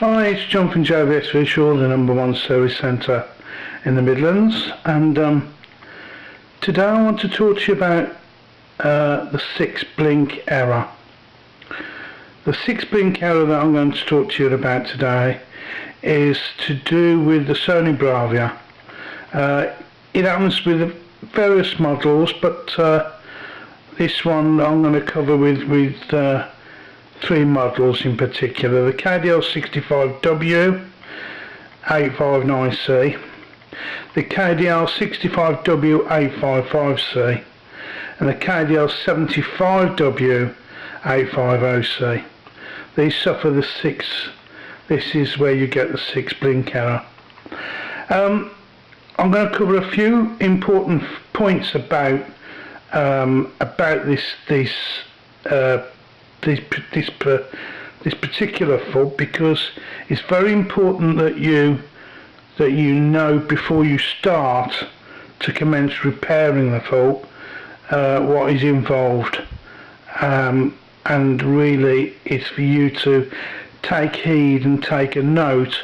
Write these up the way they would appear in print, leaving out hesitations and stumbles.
Hi, it's John from JVSVisual, the #1 service centre in the Midlands, and today I want to talk to you about the 6-blink error. The 6-blink error that I'm going to talk to you about today is to do with the Sony Bravia. It happens with various models, but this one I'm going to cover with 3 models in particular: the KDL65W855C, the KDL65W855C, and the KDL75W850C. These suffer the 6. This is where you get the 6-blink error. I'm going to cover a few important points about this particular fault, because it's very important that you know before you start to commence repairing the fault what is involved, and really it's for you to take heed and take a note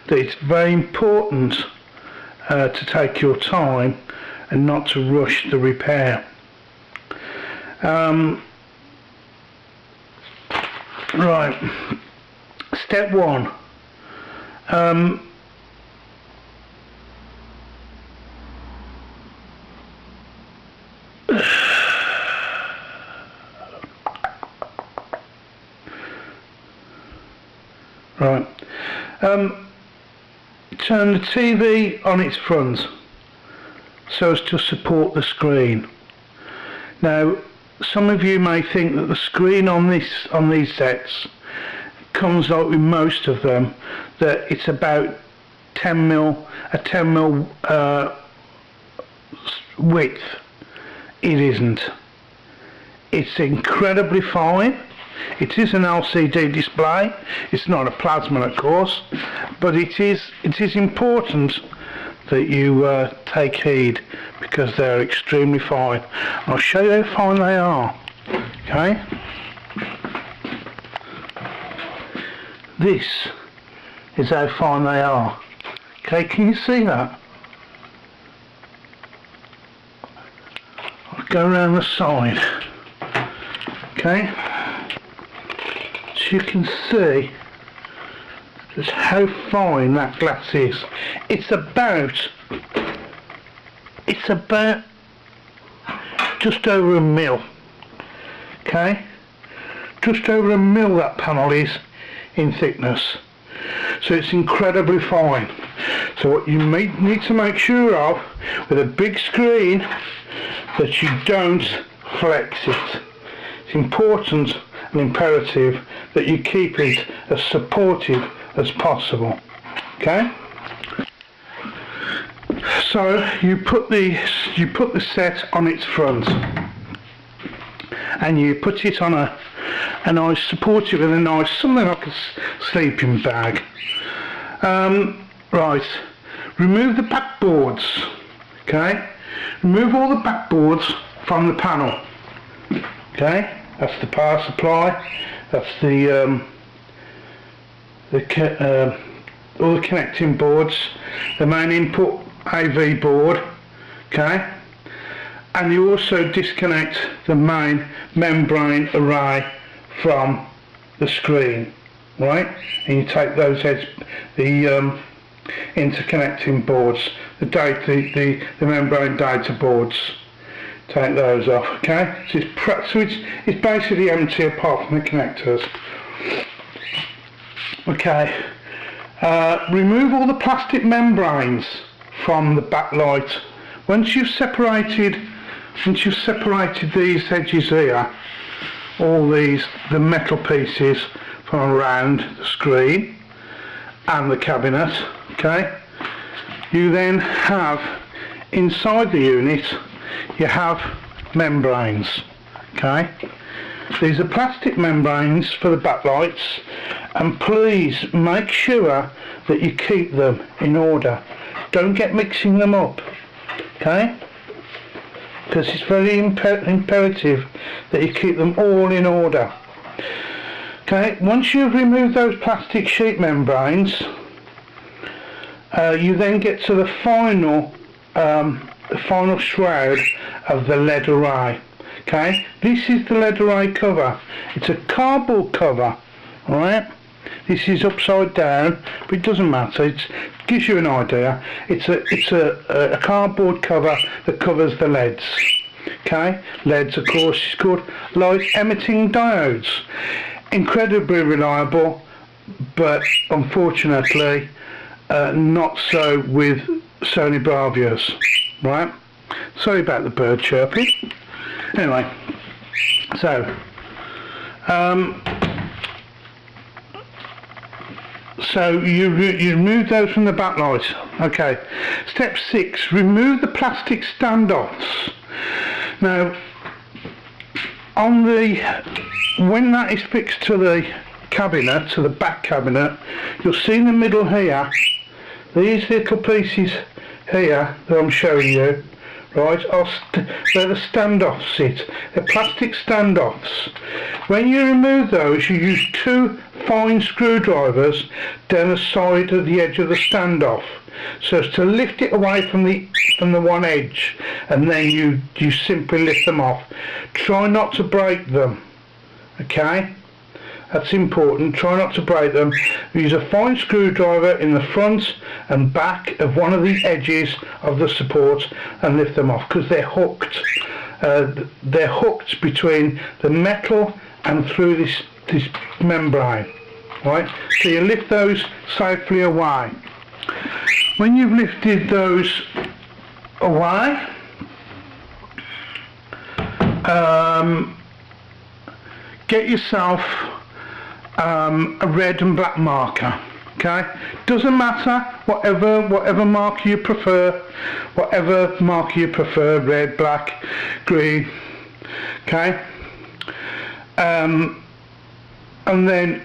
that it's very important to take your time and not to rush the repair. Right, step 1. Right, turn the TV on its front so as to support the screen. Now, some of you may think that the screen on these sets comes like with most of them, that it's about a 10mm width. It isn't. It's incredibly fine. It is an LCD display. It's not a plasma, of course, but it is important that you take heed, because they're extremely fine. I'll show you how fine they are. Okay, this is how fine they are. Okay, can you see that? I'll go around the side. Okay, so you can see just how fine that glass is. It's about just over a mil. Okay, just over a mil that panel is in thickness, so it's incredibly fine. So what you need to make sure of with a big screen, that you don't flex it. It's important and imperative that you keep it as supportive as possible. Okay, so you put the set on its front, and you put it on a nice, support it with a nice, something like a sleeping bag. Right, remove the backboards. Okay, remove all the backboards from the panel. Okay, that's the power supply, that's all the connecting boards, the main input AV board. Okay, and you also disconnect the main membrane array from the screen, right? And you take those heads, the interconnecting boards, the membrane data boards, take those off. Okay, so it's basically empty apart from the connectors. Okay, remove all the plastic membranes from the backlight. Once you've separated these edges here, all the metal pieces from around the screen and the cabinet, okay, you then have inside the unit, you have membranes. Okay, these are plastic membranes for the backlights, and please make sure that you keep them in order. Don't get mixing them up. Okay, because it's very imperative that you keep them all in order. Okay, once you've removed those plastic sheet membranes, you then get to the final shroud of the lead array. Okay, this is the lead array cover. It's a cardboard cover, alright? This is upside down, but it doesn't matter. It gives you an idea. It's a cardboard cover that covers the LEDs. Okay, LEDs, of course, is called light emitting diodes. Incredibly reliable, but unfortunately not so with Sony Bravias. Right? Sorry about the bird chirping. Anyway, so you remove those from the backlight. Okay. Step 6, remove the plastic standoffs. Now, when that is fixed to the cabinet, to the back cabinet, you'll see in the middle here, these little pieces here that I'm showing you, right, where the standoffs sit. They're plastic standoffs. When you remove those, you use 2 fine screwdrivers down the side of the edge of the standoff, so as to lift it away from the one edge, and then you simply lift them off. Try not to break them. Okay, that's important. Try not to break them. Use a fine screwdriver in the front and back of one of the edges of the support and lift them off, because they're hooked. They're hooked between the metal and through this membrane. Right? So you lift those safely away. When you've lifted those away, get yourself a red and black marker. Okay, doesn't matter, whatever marker you prefer, red, black, green. Okay, and then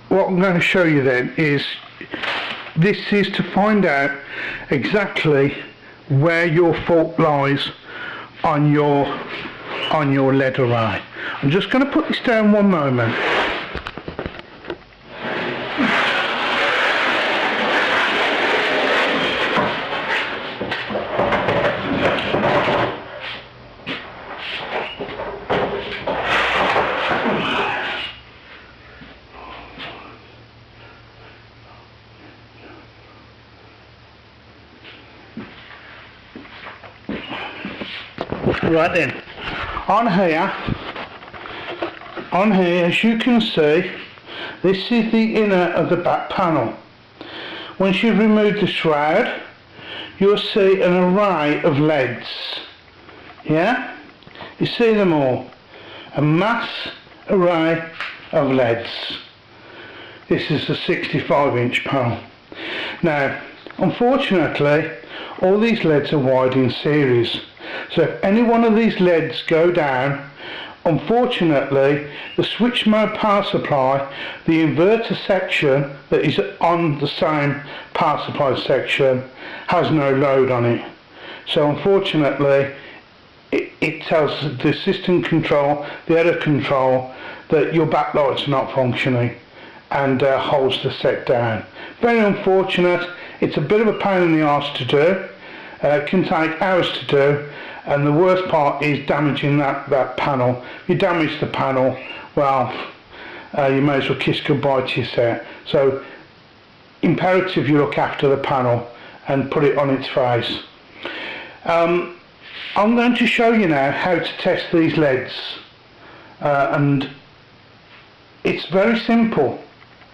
what I'm going to show you then is, this is to find out exactly where your fault lies on your lead array. I'm just going to put this down one moment. Right then, on here, as you can see, this is the inner of the back panel. Once you've removed the shroud, you'll see an array of LEDs. Yeah? You see them all. A mass array of LEDs. This is a 65-inch panel. Now, unfortunately, all these LEDs are wired in series. So if any one of these LEDs go down, unfortunately, the switch mode power supply, the inverter section that is on the same power supply section, has no load on it. So unfortunately, it tells the system control, the error control, that your backlight's not functioning, and holds the set down. Very unfortunate. It's a bit of a pain in the arse to do. It can take hours to do, and the worst part is damaging that panel. If you damage the panel, well, you may as well kiss goodbye to your set. So imperative you look after the panel and put it on its face. I'm going to show you now how to test these LEDs, and it's very simple.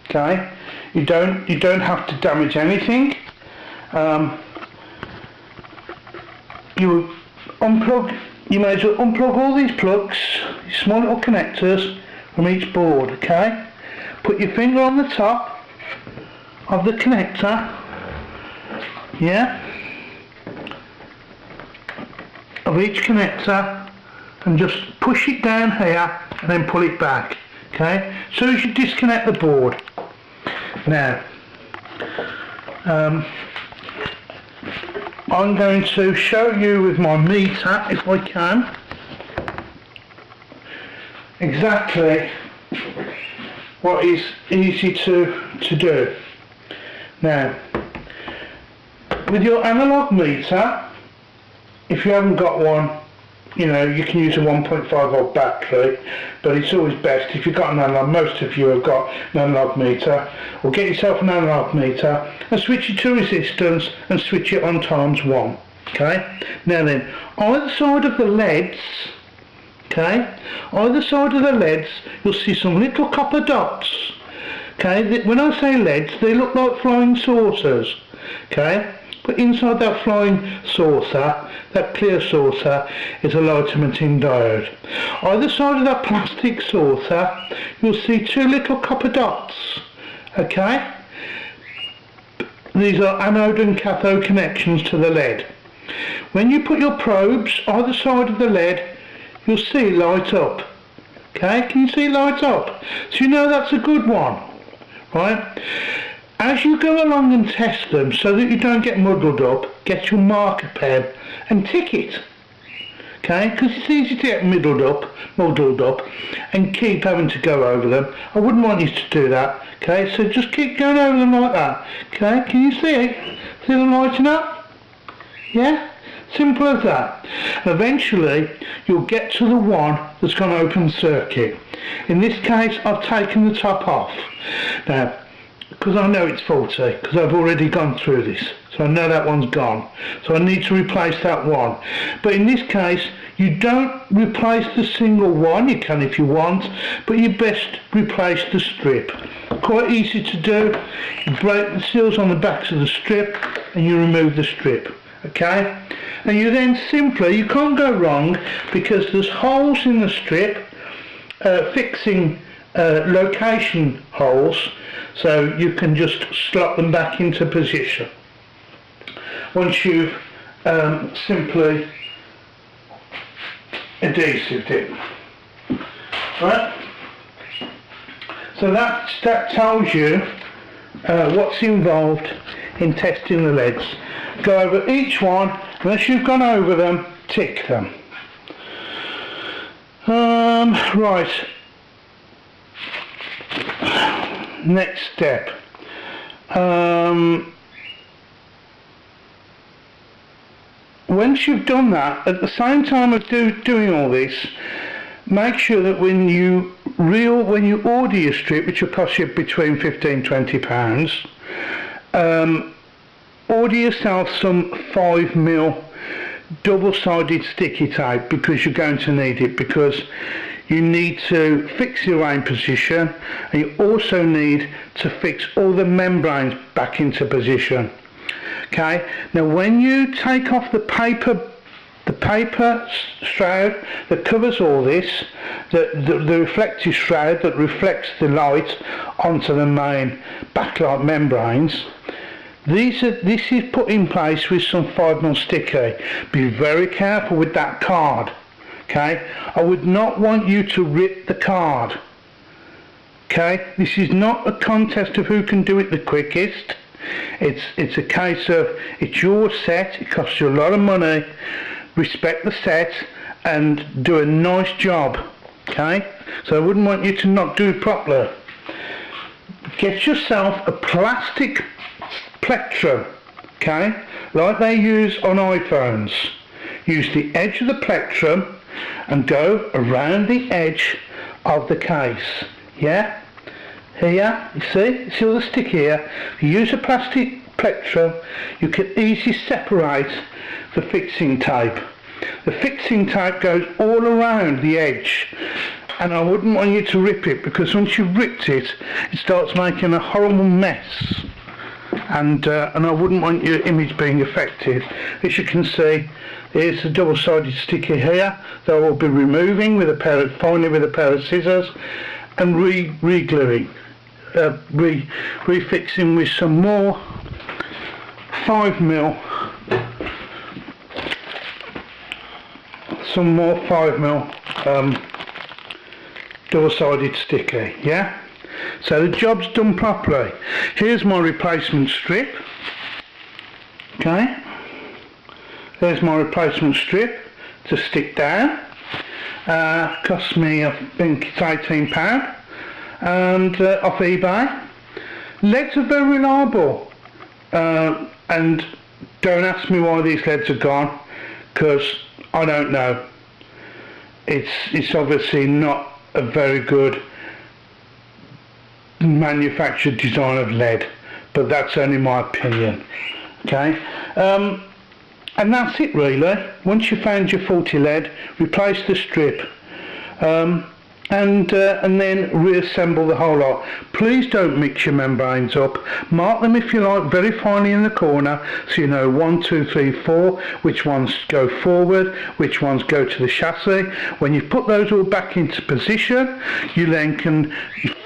Okay, you don't have to damage anything. You may as well unplug all these plugs, these small little connectors from each board. Okay, put your finger on the top of the connector, yeah, of each connector, and just push it down here and then pull it back. Okay, as soon as you disconnect the board. Now, I'm going to show you with my meter, if I can, exactly what is easy to do. Now, with your analog meter, if you haven't got one, you know, you can use a 1.5 volt battery, but it's always best if you've got an analog. Most of you have got an analog meter, or get yourself an analog meter and switch it to resistance and switch it on ×1. Okay, now then, either side of the LEDs, okay, either side of the LEDs, you'll see some little copper dots. Okay, when I say LEDs, they look like flying saucers. Okay, but inside that flying saucer, that clear saucer, is a light emitting diode. Either side of that plastic saucer, you'll see two little copper dots. Okay, these are anode and cathode connections to the LED. When you put your probes either side of the LED, you'll see light up. Okay, can you see light up? So you know that's a good one, right? As you go along and test them, so that you don't get muddled up, get your marker pen and tick it. Okay, because it's easy to get muddled up and keep having to go over them. I wouldn't want you to do that. Okay, so just keep going over them like that. Okay, can you see it? See them lighting up? Yeah? Simple as that. Eventually you'll get to the one that's going to open circuit. In this case I've taken the top off. Now, because I know it's faulty, because I've already gone through this, so I know that one's gone, so I need to replace that one. But in this case you don't replace the single one, you can if you want, but you best replace the strip. Quite easy to do. You break the seals on the backs of the strip and you remove the strip. Okay, and you then simply, you can't go wrong because there's holes in the strip, fixing location holes, so you can just slot them back into position once you've simply adhesived it. Right, so that tells you what's involved in testing the LEDs. Go over each one, unless you've gone over them, tick them. Right, next step. Once you've done that, at the same time of doing all this, make sure that when you order your strip, which will cost you between £15–20, order yourself some 5mm double-sided sticky tape, because you're going to need it, because you need to fix your aim position and you also need to fix all the membranes back into position. Okay, now when you take off the paper shroud that covers all this, the reflective shroud that reflects the light onto the main backlight membranes, this is put in place with some 5mm sticky. Be very careful with that card. Okay, I would not want you to rip the card. Okay, this is not a contest of who can do it the quickest. It's a case of, it's your set, it costs you a lot of money. Respect the set and do a nice job. Okay, so I wouldn't want you to not do it properly. Get yourself a plastic plectrum, okay, like they use on iPhones. Use the edge of the plectrum and go around the edge of the case. Yeah, here, you see all the stick here. If you use a plastic plectrum, you can easily separate the fixing tape. The fixing tape goes all around the edge, and I wouldn't want you to rip it, because once you've ripped it, it starts making a horrible mess, and I wouldn't want your image being affected. As you can see, here's the double-sided sticker here that I will be removing with finally with a pair of scissors, and re-gluing, refixing with some more 5mm double-sided sticky. Yeah, so the job's done properly. Here's my replacement strip. Okay, there's my replacement strip to stick down. Cost me, I think it's £18. and off eBay. LEDs are very reliable, and don't ask me why these LEDs are gone, because I don't know. It's obviously not a very good manufactured design of LED, but that's only my opinion. Okay, and that's it really. Once you found your faulty LED, replace the strip, and then reassemble the whole lot. Please don't mix your membranes up. Mark them, if you like, very finely in the corner, so you know 1, 2, 3, 4, which ones go forward, which ones go to the chassis. When you put those all back into position, you then can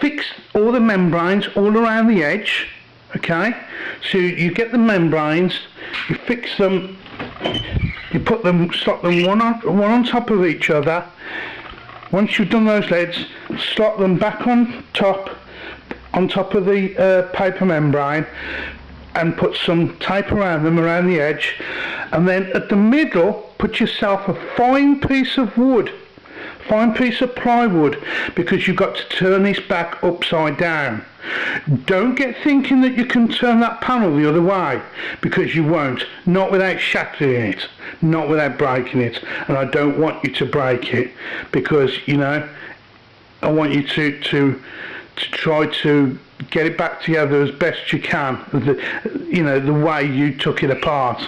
fix all the membranes all around the edge. Okay, so you get the membranes, you fix them, you put them, slot them one on top of each other. Once you've done those LEDs, slot them back on top of the paper membrane, and put some tape around them, around the edge, and then at the middle put yourself a fine piece of wood, fine piece of plywood, because you've got to turn this back upside down. Don't get thinking that you can turn that panel the other way, because you won't, not without shattering it, not without breaking it, and I don't want you to break it, because you know, I want you to try to get it back together as best you can, the way you took it apart.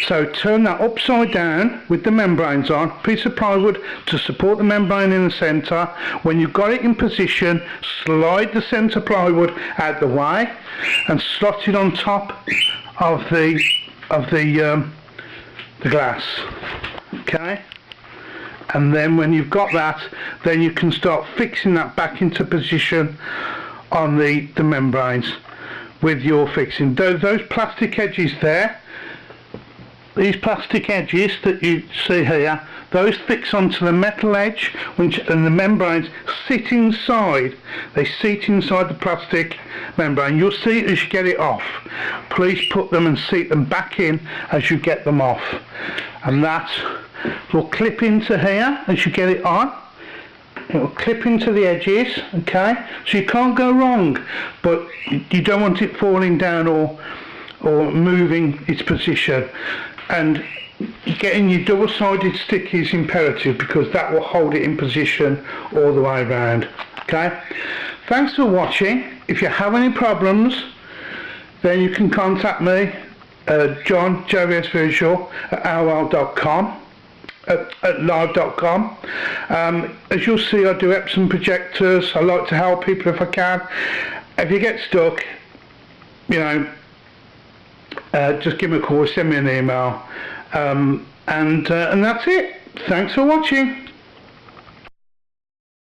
So turn that upside down with the membranes on, piece of plywood to support the membrane in the centre. When you've got it in position, slide the centre plywood out the way and slot it on top of the glass. Okay? And then when you've got that, then you can start fixing that back into position on the membranes with your fixing. Those plastic edges there, these plastic edges that you see here, those fix onto the metal edge, and the membranes sit inside. They sit inside the plastic membrane. You'll see it as you get it off. Please put them and seat them back in as you get them off. And that will clip into here as you get it on. It will clip into the edges, okay? So you can't go wrong, but you don't want it falling down or moving its position. And getting your double-sided stick is imperative, because that will hold it in position all the way around. Okay, thanks for watching. If you have any problems, then you can contact me, John, JVSVisual at AOL.com, at live.com. As you'll see, I do Epson projectors. I like to help people if I can. If you get stuck, you know, just give me a call, send me an email, and that's it. Thanks for watching.